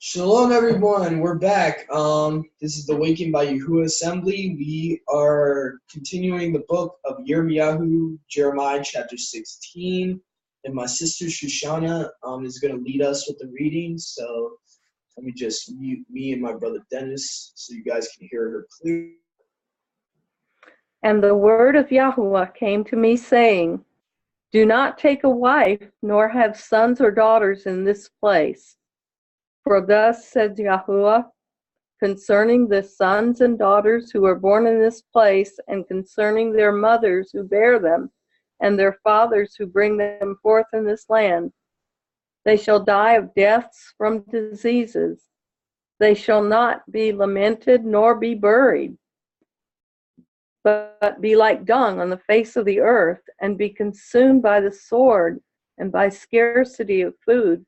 Shalom, everyone. We're back. This is the Waking by Yahuwah Assembly. We are continuing the book of Yirmiyahu, Jeremiah chapter 16, and my sister Shoshana is going to lead us with the reading. So let me just mute me and my brother Dennis so you guys can hear her clearly. And the word of Yahuwah came to me, saying, Do not take a wife, nor have sons or daughters in this place. For thus says Yahuwah, concerning the sons and daughters who are born in this place, and concerning their mothers who bear them, and their fathers who bring them forth in this land, they shall die of deaths from diseases. They shall not be lamented nor be buried, but be like dung on the face of the earth, and be consumed by the sword and by scarcity of food.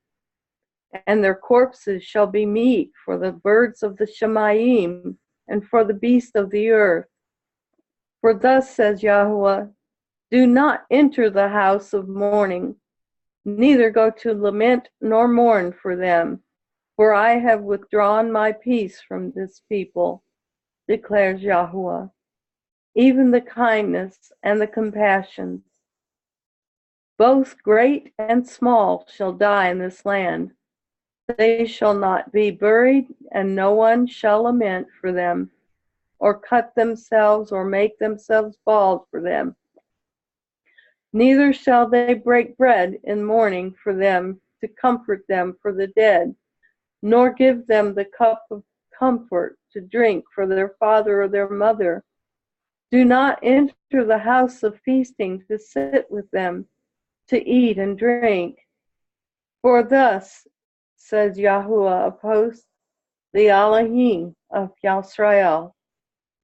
And their corpses shall be meat for the birds of the Shamayim and for the beasts of the earth. For thus says Yahuwah, do not enter the house of mourning, neither go to lament nor mourn for them, for I have withdrawn my peace from this people, declares Yahuwah, even the kindness and the compassions. Both great and small shall die in this land. They shall not be buried, and no one shall lament for them, or cut themselves, or make themselves bald for them. Neither shall they break bread in mourning for them, to comfort them for the dead, nor give them the cup of comfort to drink for their father or their mother. Do not enter the house of feasting to sit with them, to eat and drink. For thus says Yahuwah of hosts, the Elohim of Yisrael,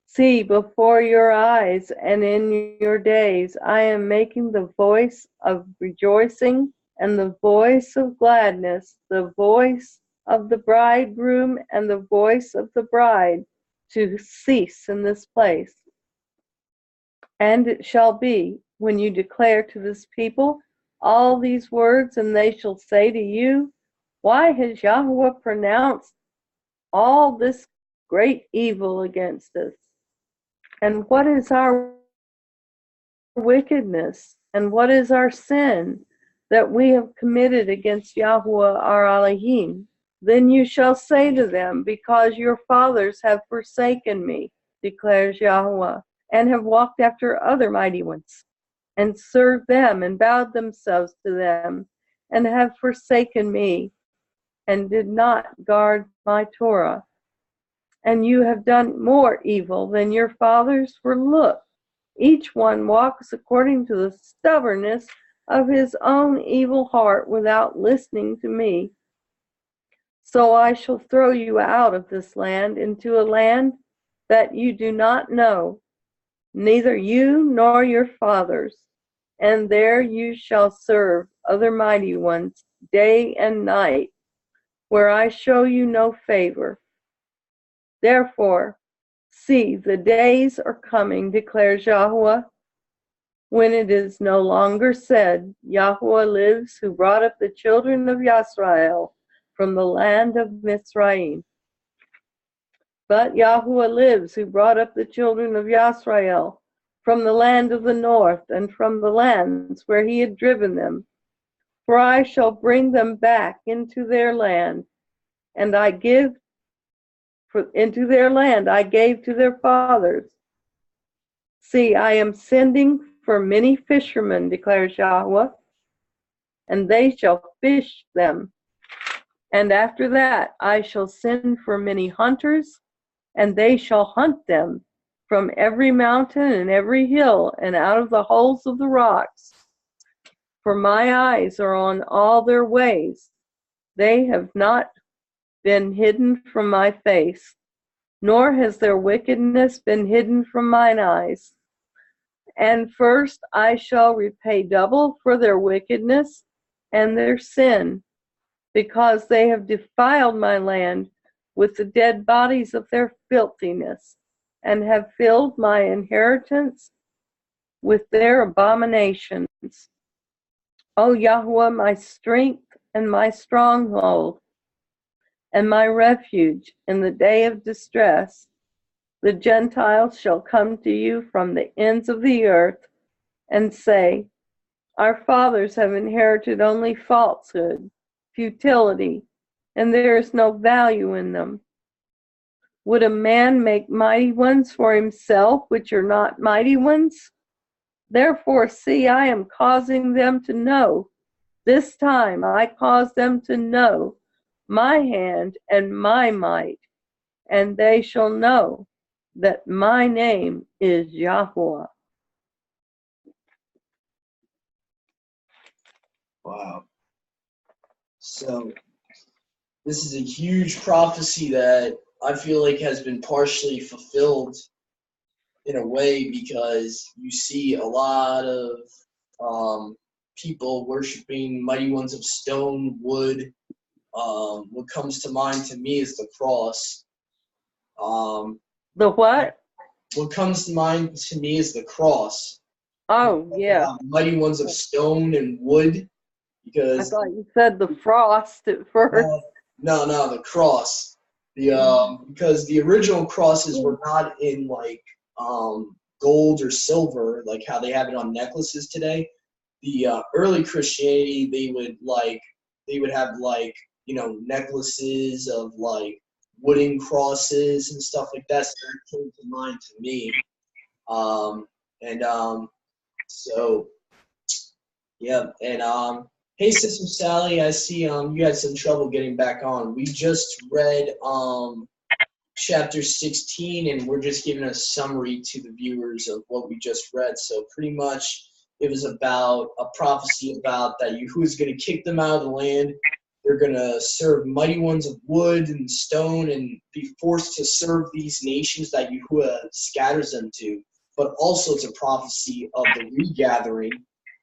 see, before your eyes and in your days I am making the voice of rejoicing and the voice of gladness, the voice of the bridegroom and the voice of the bride to cease in this place. And it shall be, when you declare to this people all these words, and they shall say to you, why has Yahuwah pronounced all this great evil against us? And what is our wickedness? And what is our sin that we have committed against Yahuwah our Elohim? Then you shall say to them, because your fathers have forsaken me, declares Yahuwah, and have walked after other mighty ones, and served them, and bowed themselves to them, and have forsaken me, and did not guard my Torah. And you have done more evil than your fathers, for look, each one walks according to the stubbornness of his own evil heart without listening to me. So I shall throw you out of this land into a land that you do not know, neither you nor your fathers, and there you shall serve other mighty ones day and night, where I show you no favor. Therefore, see, the days are coming, declares Yahuwah, when it is no longer said, Yahuwah lives, who brought up the children of Yisrael from the land of Mitzrayim. But Yahuwah lives, who brought up the children of Yisrael from the land of the north, and from the lands where he had driven them. For I shall bring them back into their land, and into their land I gave to their fathers. See, I am sending for many fishermen, declares Yahuwah, and they shall fish them. And after that I shall send for many hunters, and they shall hunt them from every mountain and every hill, and out of the holes of the rocks. For my eyes are on all their ways. They have not been hidden from my face, nor has their wickedness been hidden from mine eyes. And first I shall repay double for their wickedness and their sin, because they have defiled my land with the dead bodies of their filthiness, and have filled my inheritance with their abominations. O Yahuwah, my strength and my stronghold, and my refuge in the day of distress. The Gentiles shall come to you from the ends of the earth and say, our fathers have inherited only falsehood, futility, and there is no value in them. Would a man make mighty ones for himself, which are not mighty ones? Therefore, see, I am causing them to know. This time I cause them to know my hand and my might, and they shall know that my name is Yahweh. Wow. So this is a huge prophecy that I feel like has been partially fulfilled in a way, because you see a lot of people worshiping mighty ones of stone, wood. What comes to mind to me is the cross. The what? What comes to mind to me is the cross. Oh, yeah. Mighty ones of stone and wood, I because thought you said the frost at first. no, the cross. Because the original crosses were not in like gold or silver, like how they have it on necklaces today. The early Christianity, they would have like, you know, necklaces of like wooden crosses and stuff like that. So that came to mind to me. So yeah, and hey, Sister Sally, I see you had some trouble getting back on. We just read chapter 16, and we're just giving a summary to the viewers of what we just read. So pretty much it was about a prophecy about that Yahuwah is going to kick them out of the land. They're going to serve mighty ones of wood and stone and be forced to serve these nations that Yahuwah scatters them to. But also it's a prophecy of the regathering,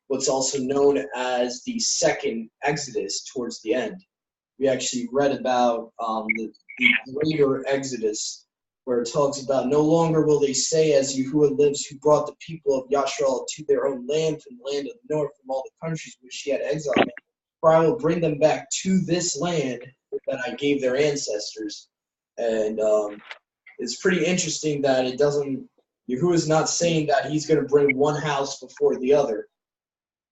what's also known as the second Exodus towards the end. We actually read about the greater Exodus, where it talks about, no longer will they say, as Yahuwah lives, who brought the people of Yashrael to their own land, from the land of the north, from all the countries which he had exiled them. For I will bring them back to this land that I gave their ancestors. And it's pretty interesting that it doesn't, Yahuwah is not saying that he's going to bring one house before the other.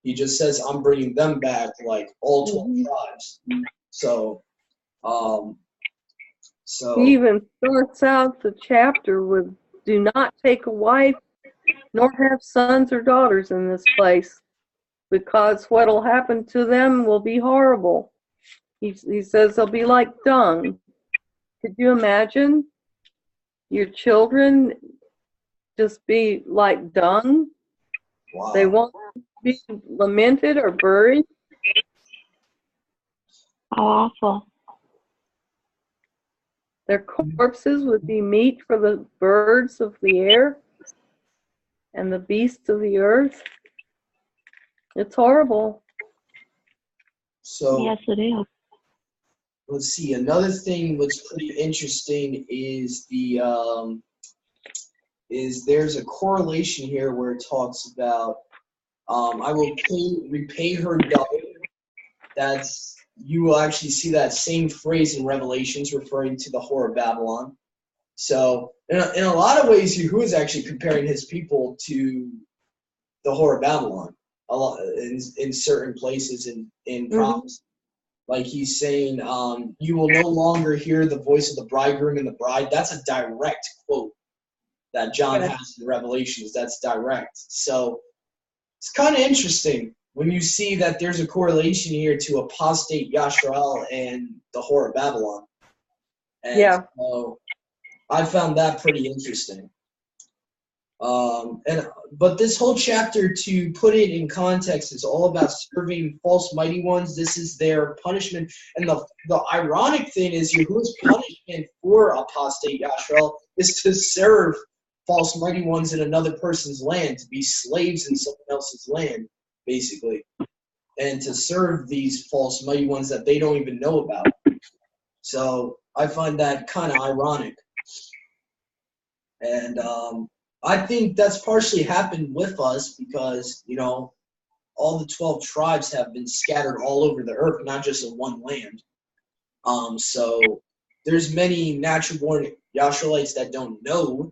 He just says, I'm bringing them back, like all 12 tribes. So, He even starts out the chapter with, do not take a wife, nor have sons or daughters in this place, because what'll happen to them will be horrible. He says they'll be like dung. Could you imagine your children just be like dung? wow. They won't be lamented or buried. How awful. Their corpses would be meat for the birds of the air and the beasts of the earth. It's horrible. So Yes, it is. let's see. Another thing that's pretty interesting is there's a correlation here where it talks about I will repay her double. You will actually see that same phrase in Revelations referring to the whore of Babylon. So in a lot of ways, Yahuwah is actually comparing his people to the whore of Babylon a lot in certain places in prophecy. Like he's saying, you will no longer hear the voice of the bridegroom and the bride. That's a direct quote that John has in Revelations. That's direct. So it's kind of interesting when you see that there's a correlation here to apostate Yashrael and the whore of Babylon. And so I found that pretty interesting. But this whole chapter, to put it in context, is all about serving false mighty ones. This is their punishment. And the ironic thing is Yahuwah's punishment for apostate Yashrael is to serve false mighty ones in another person's land, to be slaves in someone else's land, basically, and to serve these false mighty ones that they don't even know about. So I find that kind of ironic. And I think that's partially happened with us because, you know, all the 12 tribes have been scattered all over the earth, not just in one land. So there's many natural-born Yasharites that don't know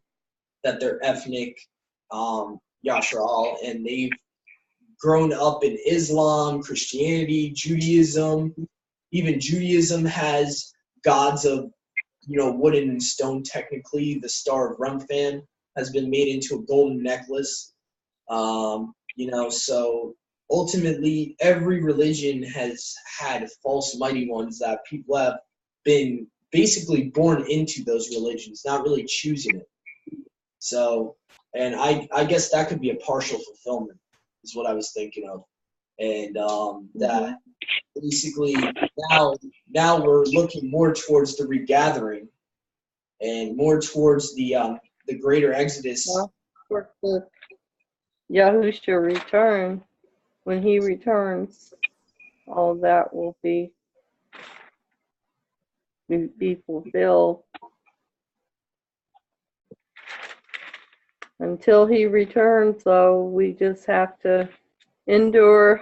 that they're ethnic Yashar, and they've grown up in Islam, Christianity, Judaism. Even Judaism has gods of, wood and stone. Technically, the Star of Remphan has been made into a golden necklace. So ultimately, every religion has had false mighty ones that people have been basically born into those religions, not really choosing it. So, and I guess that could be a partial fulfillment, is what I was thinking of. And that basically now we're looking more towards the regathering and more towards the greater exodus. Well, for the Yahusha return, when he returns, all that will be fulfilled. Until he returns, though, we just have to endure.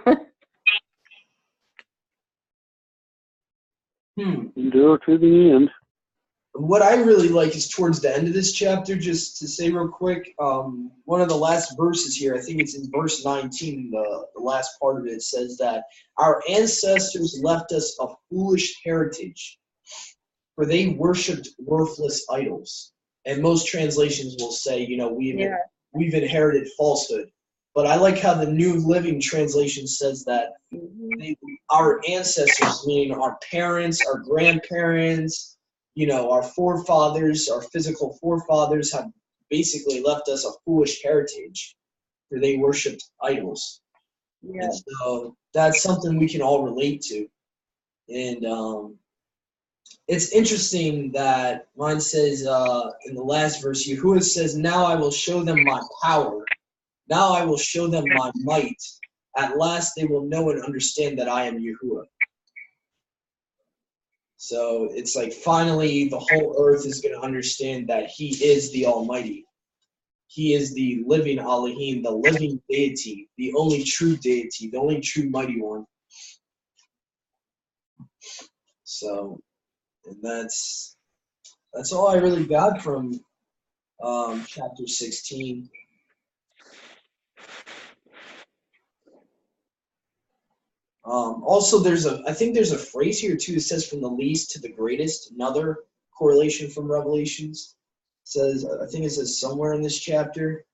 Endure to the end. What I really like is towards the end of this chapter, just to say real quick, one of the last verses here, I think it's in verse 19, the last part of it says that our ancestors left us a foolish heritage, for they worshipped worthless idols. And most translations will say, we've inherited falsehood. But I like how the New Living Translation says that our ancestors, meaning our parents, our grandparents, our forefathers, our physical forefathers, have basically left us a foolish heritage, for they worshipped idols. Yeah. And so that's something we can all relate to. And it's interesting that mine says in the last verse, Yahuwah says, "Now I will show them my power. Now I will show them my might. At last they will know and understand that I am Yahuwah." So it's like finally the whole earth is going to understand that he is the Almighty. He is the living Elohim, the living deity, the only true deity, the only true mighty one. So, and that's all I really got from chapter 16. Also, I think there's a phrase here too. It says from the least to the greatest. Another correlation from Revelations. I think it says somewhere in this chapter.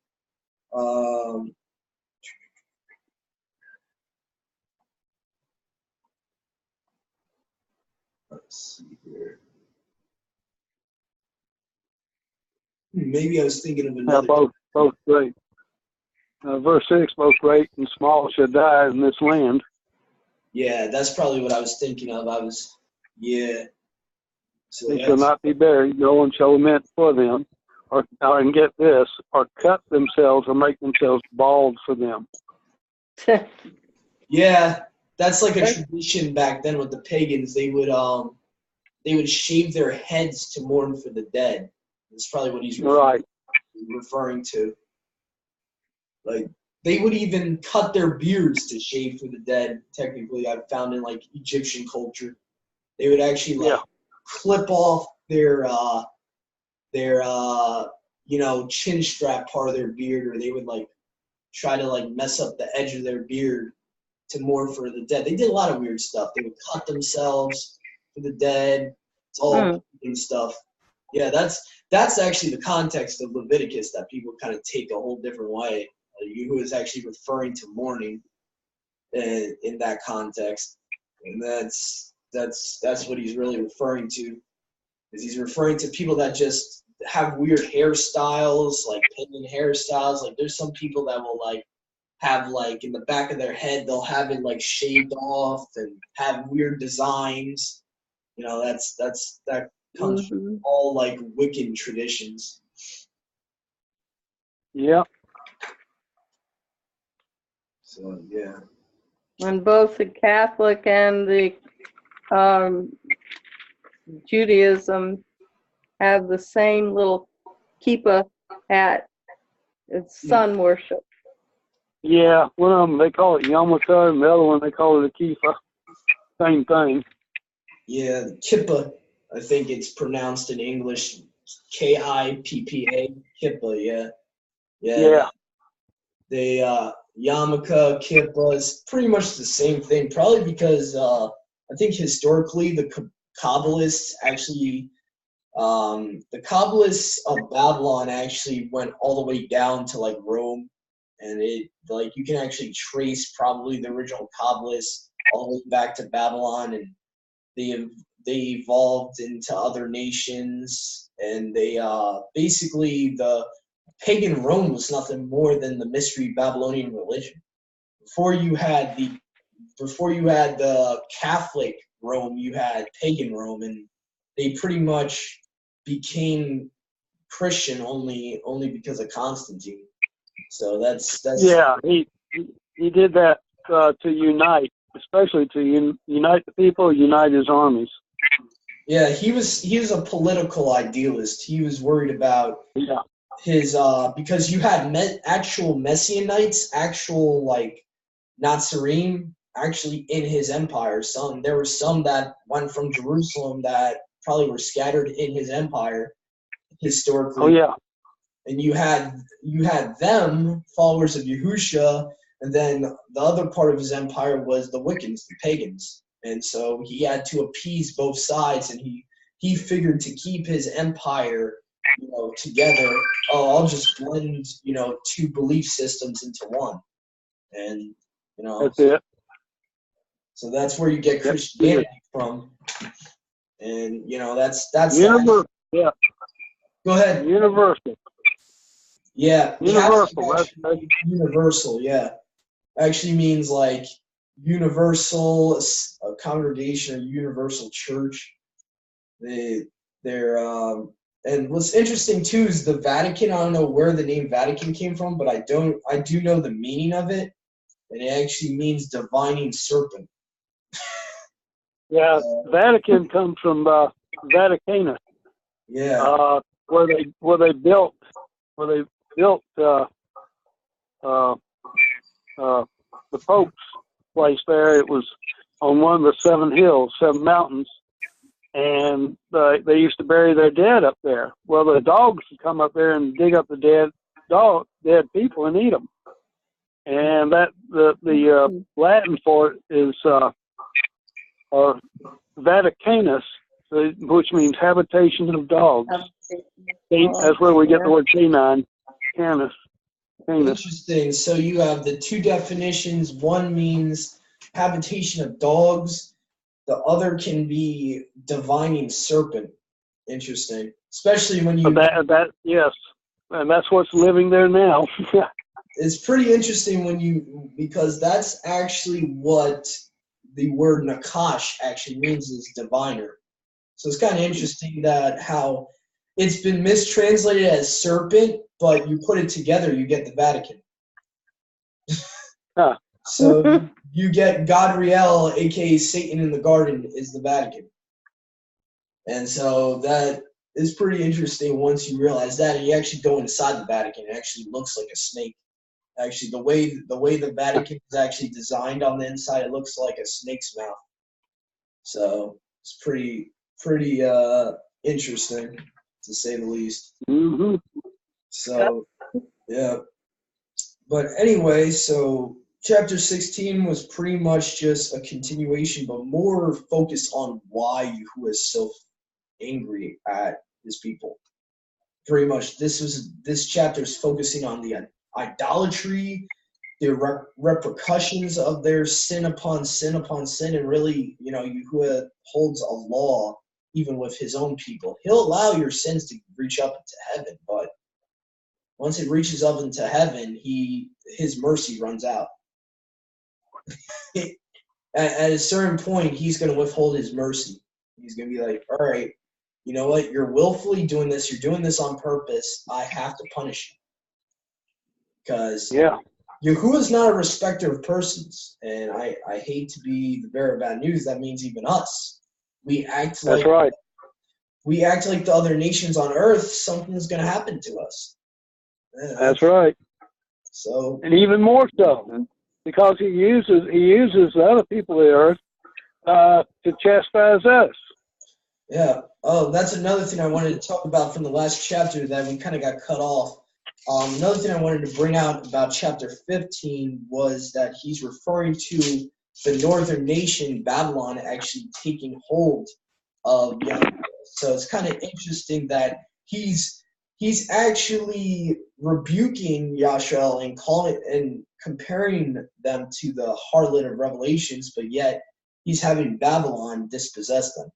Let's see here. Maybe I was thinking of another. Both great. Verse 6, both great and small shall die in this land. Yeah, that's probably what I was thinking of. So They shall not be buried. No one shall lament for them, and get this, or cut themselves or make themselves bald for them. Yeah, that's like a tradition back then with the pagans. They would shave their heads to mourn for the dead. That's probably what he's referring to. Like, they would even cut their beards to shave for the dead. Technically, I've found in like Egyptian culture, they would actually clip off their chin strap part of their beard, or they would like try to like mess up the edge of their beard to mourn for the dead. They did a lot of weird stuff. They would cut themselves for the dead. It's all stuff. Yeah, that's actually the context of Leviticus that people kind of take a whole different way. Who is actually referring to mourning in that context, and that's what he's really referring to. Is he's referring to people that just have weird hairstyles, like pagan hairstyles. Like there's some people that will like have like in the back of their head they'll have it like shaved off and have weird designs. That comes from all like Wiccan traditions. Yeah. So yeah. And both the Catholic and the Judaism have the same little kippah hat. It's sun worship. Yeah, one of them they call it yarmulke, and the other one they call it a kippah. Same thing. Yeah, Kippa. I think it's pronounced in English Kippa. Kippa, yeah. Yeah, Yeah, they Yarmulke, Kippa is pretty much the same thing. Probably because I think historically the Kabbalists actually the Kabbalists of Babylon actually went all the way down to like Rome, and it like you can actually trace probably the original Kabbalists all the way back to Babylon, and they they evolved into other nations, and they basically the pagan Rome was nothing more than the mystery Babylonian religion. Before you had the before you had the Catholic Rome, you had pagan Rome, and they pretty much became Christian only because of Constantine. So that's yeah. He did that to unite, especially to unite the people, unite his armies. yeah, he was a political idealist. He was worried about Yeah, his because you had actual Messianites, actual like Nazarene actually in his empire. There were some that went from Jerusalem that probably were scattered in his empire oh historically, yeah, and you had them followers of Yahusha, and then the other part of his empire was the Wiccans, the pagans, and so he had to appease both sides, and he figured to keep his empire, together. Oh, I'll just blend, two belief systems into one, and that's it. so that's where you get Yep. Christianity from, and that's Universal. Yeah, go ahead. universal. Yeah, Universal. Catholic actually, universal. Yeah, actually means like universal a congregation or universal church. They're and what's interesting too is the Vatican. I don't know where the name Vatican came from, but I do know the meaning of it, and it actually means divining serpent. Yeah, Vatican comes from Vaticanus, Yeah. where they built the Pope's place there. It was on one of the seven mountains, and they used to bury their dead up there. Well, the dogs would come up there and dig up the dead people and eat them. And that the Latin for it is Vaticanus, which means habitation of dogs. That's where we get the word canine, canis. Interesting. So you have the two definitions. One means habitation of dogs. The other can be divining serpent. Interesting. Especially when you. That yes, and that's what's living there now. It's pretty interesting because that's actually what the word Nakash actually means, is diviner. So it's kind of interesting that how it's been mistranslated as serpent, but you put it together, you get the Vatican. Huh. So you get Godriel, aka Satan in the garden, is the Vatican. And so that is pretty interesting once you realize that. And you actually go inside the Vatican, it actually looks like a snake. Actually, the way the Vatican is actually designed on the inside, it looks like a snake's mouth. So it's pretty interesting, to say the least. Mm-hmm. So yeah. But anyway, so chapter 16 was pretty much just a continuation, but more focused on why Yahuwah is so angry at his people. Pretty much, this chapter is focusing on the idolatry, the repercussions of their sin upon sin upon sin, and really, Yahuwah holds a law even with his own people. He'll allow your sins to reach up into heaven, but once it reaches up into heaven, his mercy runs out. At a certain point, he's going to withhold his mercy. He's going to be like, all right, you know what? You're willfully doing this. You're doing this on purpose. I have to punish you. Because Yahuwah's not a respecter of persons. And I hate to be the bearer of bad news. That means even us. We act like the other nations on earth. Something's going to happen to us. That's right. So, and even more so, because he uses the other people of the earth to chastise us. Yeah. Oh, that's another thing I wanted to talk about from the last chapter that we kind of got cut off. Another thing I wanted to bring out about chapter 15 was that he's referring to the northern nation, Babylon, actually taking hold of Yahuwah. So it's kind of interesting that he's actually rebuking Yashrael and calling and comparing them to the harlot of Revelations, but yet he's having Babylon dispossess them,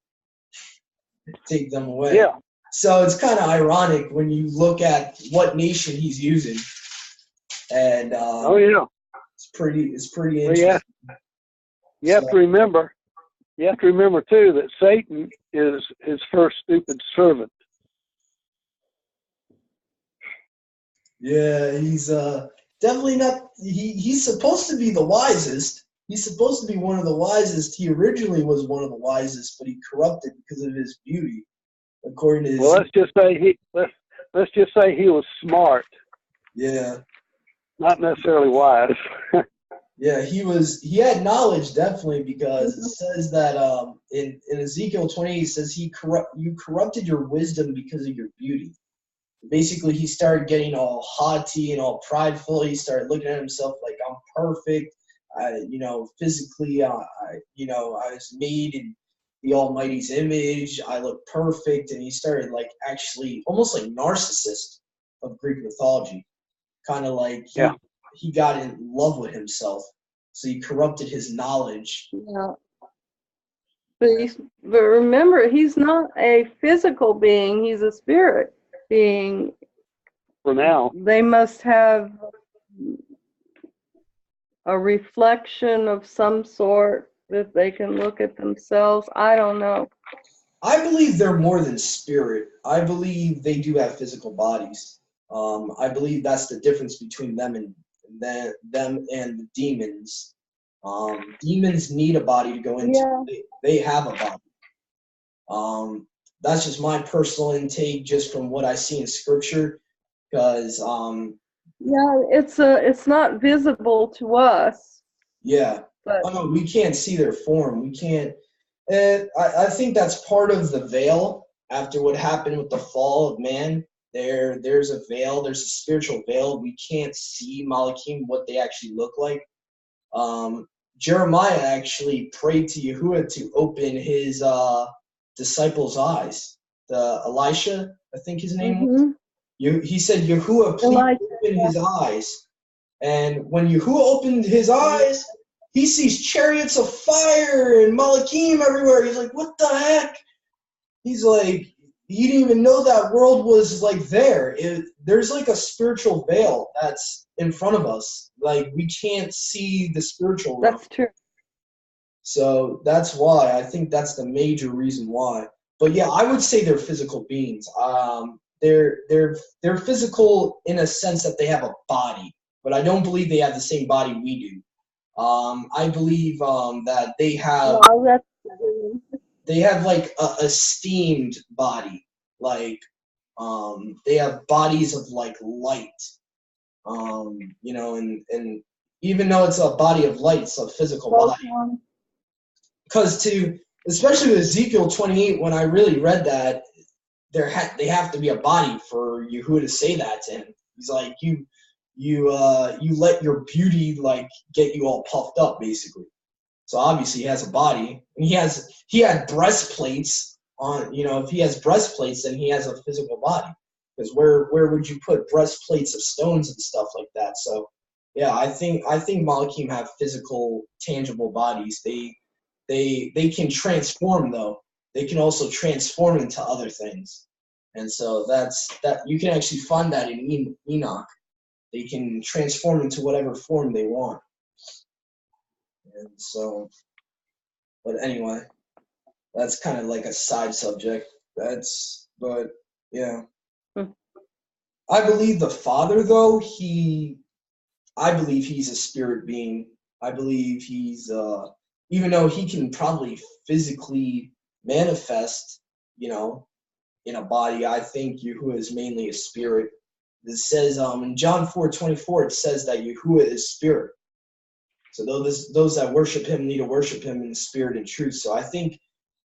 take them away. Yeah. So it's kind of ironic when you look at what nation he's using, and Oh yeah. it's pretty Well, interesting. You have to remember. You have to remember too that Satan is his first stupid servant. Yeah, he's definitely not. He's supposed to be the wisest. He's supposed to be one of the wisest. He originally was one of the wisest, but he corrupted because of his beauty, according to his. Well, let's just say he was smart, Yeah. not necessarily wise. Yeah, he had knowledge, definitely, because it says that in Ezekiel 28 it says you corrupted your wisdom because of your beauty. Basically, he started getting all haughty and all prideful. He started looking at himself like, I'm perfect. Physically, I was made in the Almighty's image. I look perfect. And he started like actually almost like narcissist of Greek mythology. Kind of like he got in love with himself. So he corrupted his knowledge. Yeah. But remember, he's not a physical being. He's a spirit being. For now. They must have a reflection of some sort that they can look at themselves. I don't know. I believe they're more than spirit. I believe they do have physical bodies. I believe that's the difference between them and the demons. Demons need a body to go into. Yeah. They have a body. That's just my personal intake, just from what I see in scripture. Because it's not visible to us. Yeah. But no, we can't see their form. We can't. I think that's part of the veil after what happened with the fall of man. There's a veil. There's a spiritual veil. We can't see Malachim, what they actually look like. Jeremiah actually prayed to Yahuwah to open his disciples' eyes. The Elisha, I think his name was. He said, Yahuwah, please open his eyes. And when Yahuwah opened his eyes, he sees chariots of fire and Malachim everywhere. He's like, what the heck? He's like, he didn't even know that world was like there. There's like a spiritual veil that's in front of us. Like, we can't see the spiritual realm. That's true. So that's why. I think that's the major reason why. But yeah, I would say they're physical beings. They're physical in a sense that they have a body, but I don't believe they have the same body we do. I believe that they have like a esteemed body, like they have bodies of like light, and even though it's a body of light, it's a physical body. Because especially with Ezekiel 28, when I really read that, they have to be a body for Yahuwah to say that to him. He's like, you let your beauty like get you all puffed up, basically. So obviously he has a body, and he had breastplates on. If he has breastplates, then he has a physical body. Because where would you put breastplates of stones and stuff like that? So yeah, I think Malachim have physical, tangible bodies. They can transform though. They can also transform into other things, and so that you can actually find that in Enoch. They can transform into whatever form they want. And so, but anyway, that's kind of like a side subject. But yeah. I believe the Father, though, I believe he's a spirit being. I believe he's, even though he can probably physically manifest, in a body, I think Yahuwah is mainly a spirit. It says in John 4:24, it says that Yahuwah is spirit. So those that worship him need to worship him in spirit and truth. So I think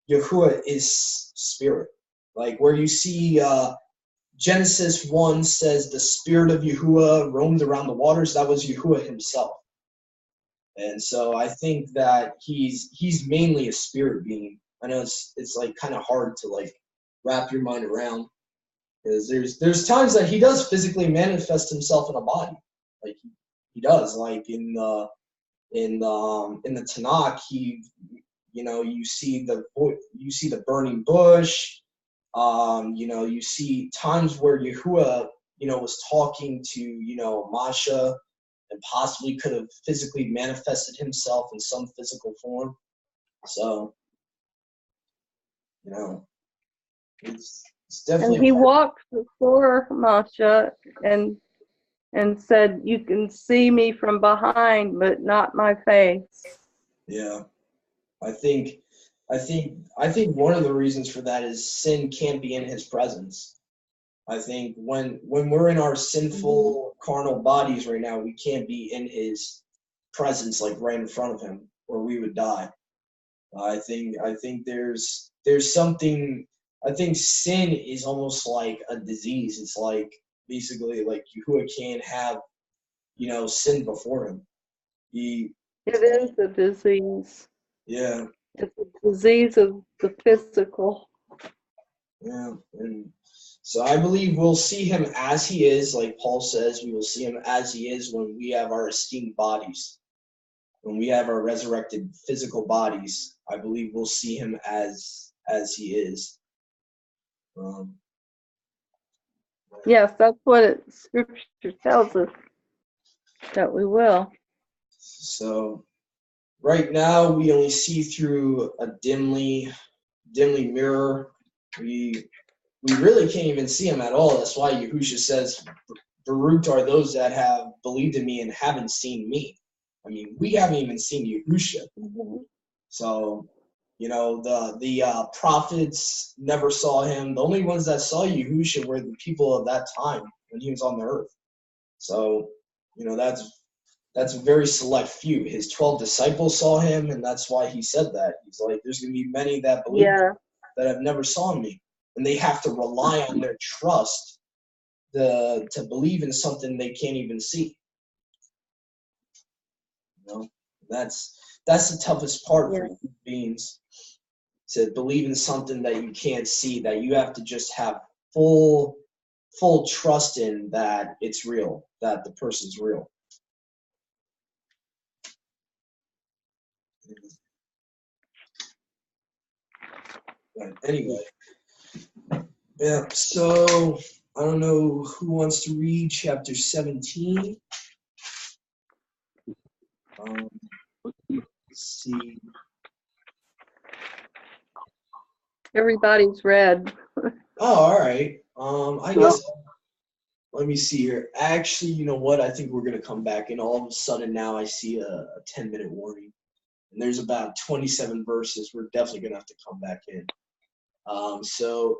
Yahuwah is spirit. Like where you see Genesis 1 says the spirit of Yahuwah roamed around the waters, that was Yahuwah himself. And so I think that he's mainly a spirit being. I know it's like kind of hard to like wrap your mind around, because there's times that he does physically manifest himself in a body, like he does, like in the Tanakh, you see the burning bush, you see times where Yahuwah was talking to Masha, and possibly could have physically manifested himself in some physical form. So, it's definitely. And he walked before Masha and said, "You can see me from behind, but not my face." Yeah, I think one of the reasons for that is sin can't be in his presence. I think when we're in our sinful carnal bodies right now, we can't be in his presence, like right in front of him, or we would die. I think there's something. I think sin is almost like a disease. It's like basically like Yahuwah can't have sin before him. It is a disease. Yeah. It's a disease of the physical. Yeah, and so I believe we'll see him as he is, like Paul says, we will see him as he is when we have our esteemed bodies. When we have our resurrected physical bodies, I believe we'll see him as he is. Yes, that's what Scripture tells us that we will. So right now we only see through a dimly mirror. We really can't even see him at all. That's why Yahusha says, "Baruch are those that have believed in me and haven't seen me." I mean, we haven't even seen Yahusha. Mm-hmm. So, the prophets never saw him. The only ones that saw Yahusha were the people of that time when he was on the earth. So, that's a very select few. His 12 disciples saw him, and that's why he said that. He's like, there's going to be many that believe that have never saw me. And they have to rely on their trust to believe in something they can't even see. That's the toughest part for human beings, to believe in something that you can't see, that you have to just have full trust in, that it's real, that the person's real. But anyway, yeah, so I don't know who wants to read chapter 17. Let's see. Everybody's read. Oh, all right. I guess. Let me see here. Actually, you know what? I think we're gonna come back, and all of a sudden now I see a 10-minute warning, and there's about 27 verses. We're definitely gonna have to come back in. So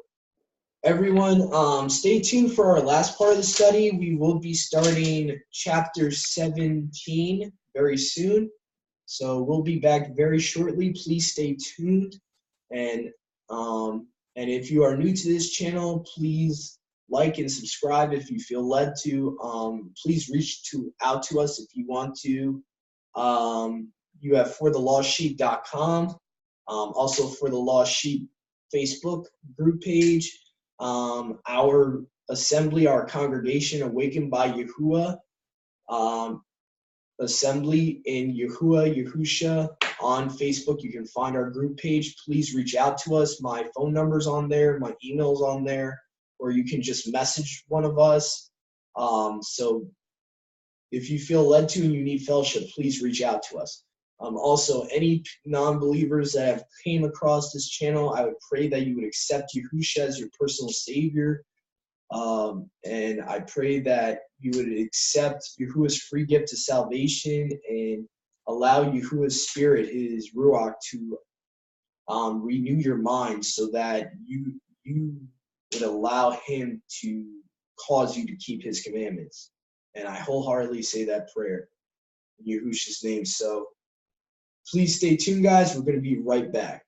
everyone, stay tuned for our last part of the study. We will be starting chapter 17 very soon. So we'll be back very shortly. Please stay tuned. And if you are new to this channel, please like and subscribe if you feel led to. Please reach out to us if you want to. You have forthelostsheep.com. Also For the Lost Sheep Facebook group page. Our assembly, our congregation, Awakened by Yahuwah. Assembly in Yahusha on Facebook. You can find our group page. Please reach out to us. My phone number's on there, my email's on there, or you can just message one of us. So if you feel led to and you need fellowship, please reach out to us. Also, any non-believers that have came across this channel, I would pray that you would accept Yahusha as your personal savior. And I pray that you would accept Yahuwah's free gift of salvation and allow Yahuwah's spirit, his Ruach, to renew your mind, so that you would allow him to cause you to keep his commandments. And I wholeheartedly say that prayer. in Yahushua's name. So please stay tuned, guys. We're going to be right back.